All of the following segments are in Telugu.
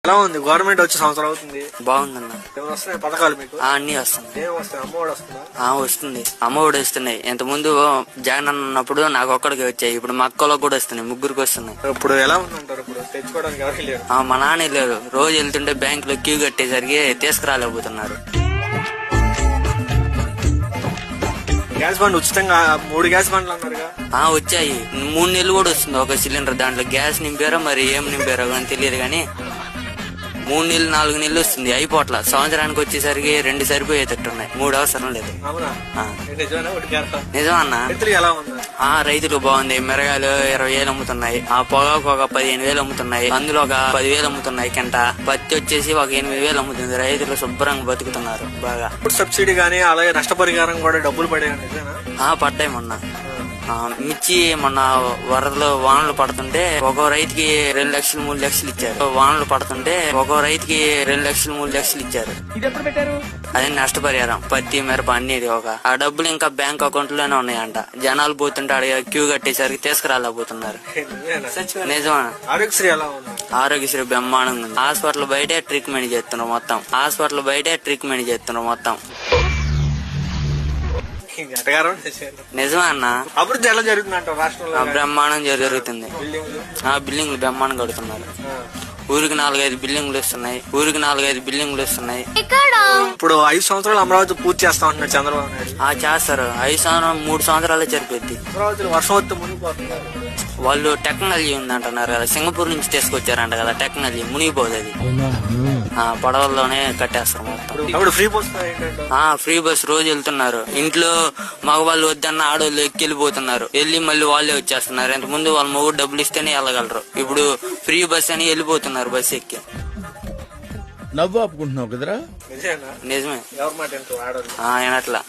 ఎలా ఉంది గవర్నమెంట్ వచ్చే సంవత్సరం అవుతుంది? బాగుందన్న. ఏమైనా వస్తున్నాయి పథకాలు మీకు? అన్ని వస్తున్నాయి. ఏం వస్తాయి? అమ్మఒడి వస్తుందా? వస్తుంది. అమ్మఒడి వస్తున్నాయి. ఇంత ముందు జగన్ అన్న ఉన్నప్పుడు నాకు ఒక్కడికి వచ్చాయి. ఇప్పుడు మా అక్కలో కూడా వస్తున్నాయి, ముగ్గురికి వస్తున్నాయి. ఇప్పుడు ఎలా ఉందంటారు? ఇప్పుడు తెచ్చుకోవడానికి ఎవరికి లేరు. మా నాన్న లేరు. రోజు వెళ్తుంటే బ్యాంక్ లో క్యూ కట్టేసరికి తీసుకురాలేకపోతున్నారు. గ్యాస్ బండ్ ఉచితంగా 3 గ్యాస్ బండ్లు అన్నారుగా? వచ్చాయి. 3 నెలలు కూడా వస్తుంది ఒక సిలిండర్. దాంట్లో గ్యాస్ నింపారో మరి ఏం నింపారో కానీ తెలియదు కానీ 3 నెలలు 4 నెలలు వస్తుంది. అయిపోట్ల సంవత్సరానికి వచ్చేసరికి 2 సరిపోయేటట్టున్నాయి. 3 అవసరం లేదు. నిజం అన్న. రైతులు బాగుంది. మిరగాయలు 20,000 అమ్ముతున్నాయి. పొగాకు ఒక 15,000 అమ్ముతున్నాయి. అందులో ఒక 10,000 అమ్ముతున్నాయి కింట. పత్తి వచ్చేసి ఒక 8,000 అమ్ముతుంది. రైతులు శుభ్రంగా బతుకుతున్నారు బాగా. సబ్సిడీ గానీ అలాగే నష్టపరిహారం కూడా డబ్బులు పడాయి. పడ్డాయి మొన్న. మిర్చి మొన్న వరదలు వానలు పడుతుంటే ఒక్కో రైతుకి 2 లక్షలు 3 లక్షలు ఇచ్చారు. వానలు పడుతుంటే ఒక్కో రైతుకి 2 లక్షలు 3 లక్షలు ఇచ్చారు. అదే నష్టపరిహారం. పత్తి మిరప అన్నిటి ఆ డబ్బులు ఇంకా బ్యాంక్ అకౌంట్ లోనే ఉన్నాయంట. జనాలు పోతుంటే అడిగే క్యూ కట్టేసరికి తీసుకురాలేకపోతున్నారు. నిజమా? ఆరోగ్యశ్రీ బ్రహ్మాండంగా ఉంది. హాస్పిటల్ బయటే ట్రీట్మెంట్ చేస్తున్నారు మొత్తం. నిజమా అన్న? అభివృద్ధి ఎలా జరుగుతుంది రాష్ట్రంలో? బ్రహ్మాండం జరుగుతుంది. బిల్డింగ్లు బ్రహ్మాండం కడుతున్నారు. ఊరికి 4-5 బిల్డింగ్లు వస్తున్నాయి. ఇప్పుడు 5 సంవత్సరాలు అమరావతి పూర్తి చేస్తా ఉంటున్నారు చంద్రబాబు నాయుడు. చేస్తారు. 5 సంవత్సరాలు 3 సంవత్సరాలే సరిపోద్ది. అమరావతి వర్షం వస్తే మునిగిపోతున్నారు. వాళ్ళు టెక్నాలజీ ఉందంటున్నారు కదా, సింగపూర్ నుంచి తీసుకొచ్చారంట కదా టెక్నాలజీ. మునిగిపోదు అది. పడవల్లోనే కట్టేస్తారు మొత్తం. ఫ్రీ బస్ రోజు వెళ్తున్నారు. ఇంట్లో మగవాళ్ళు వద్దన్న ఆడవాళ్ళు ఎక్కెళ్ళిపోతున్నారు. వెళ్ళి మళ్ళీ వాళ్ళే వచ్చేస్తున్నారు. ఇంత ముందు వాళ్ళ మొగుడు డబ్బులు ఇస్తేనే వెళ్ళగలరు. ఇప్పుడు ఫ్రీ బస్ అని వెళ్ళిపోతున్నారు బస్ ఎక్కి. నవ్వు ఆపుకుంటున్నావు కదరా? నిజమే. అట్లా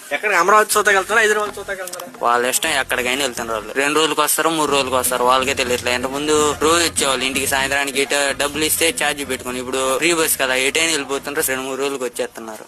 అమరావతి చూతకి వెళ్తారా, హైదరాబాద్ చూతకి వెళ్తారా? వాళ్ళ ఇష్టం. ఎక్కడికైనా వెళ్తున్నారు వాళ్ళు. 2 రోజులకు వస్తారు, 3 రోజులకు వస్తారు. వాళ్ళకే తెలియట్లే. ఇంత ముందు రోజు వచ్చేవాళ్ళు ఇంటికి సాయంత్రానికి. డబ్బులు ఇస్తే ఛార్జీ పెట్టుకుని. ఇప్పుడు ఫ్రీ బస్ కదా, ఎటైనా వెళ్ళిపోతుంటారు. 2-3 రోజులకు వచ్చేస్తున్నారు.